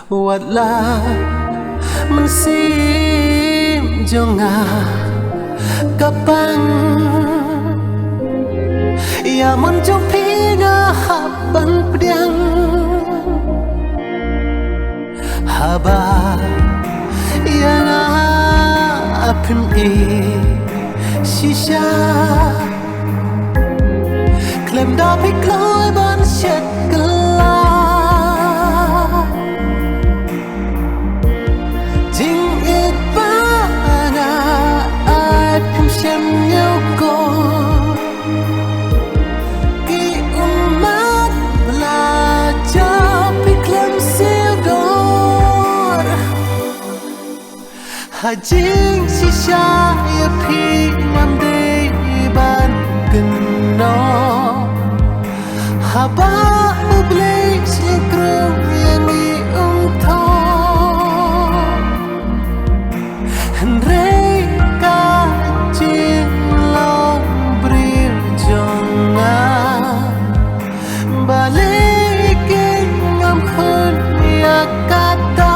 Wattlah mensim jongah kapang ya muncul pinga haban pedang haba yang apim shisha klem dapi kloi ban shet Hajing sisa ya pi mamde ban geno haba ublay sikrong yani umto Henry ka jing long bril jonga balik ngam khun ya kata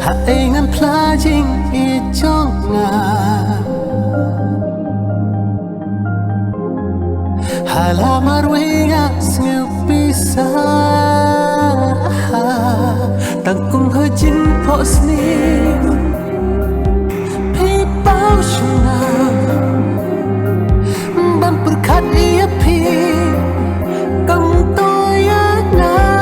Haingan plajing ijonga halamar wenga snupisa tangkung hajin posni pipau shuna ban perkat ia pi kang toyana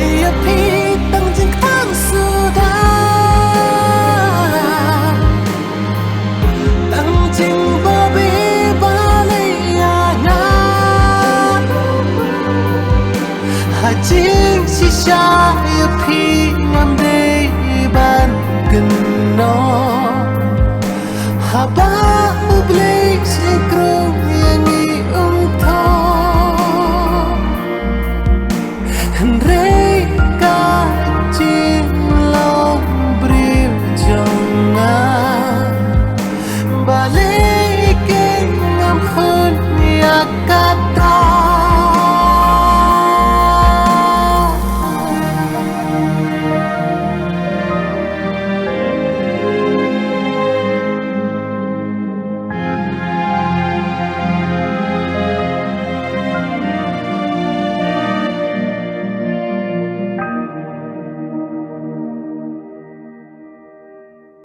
ia pitang jengkang sudah tang jing babi balayana hajing sisa ia pi mamde ban geno haba ublay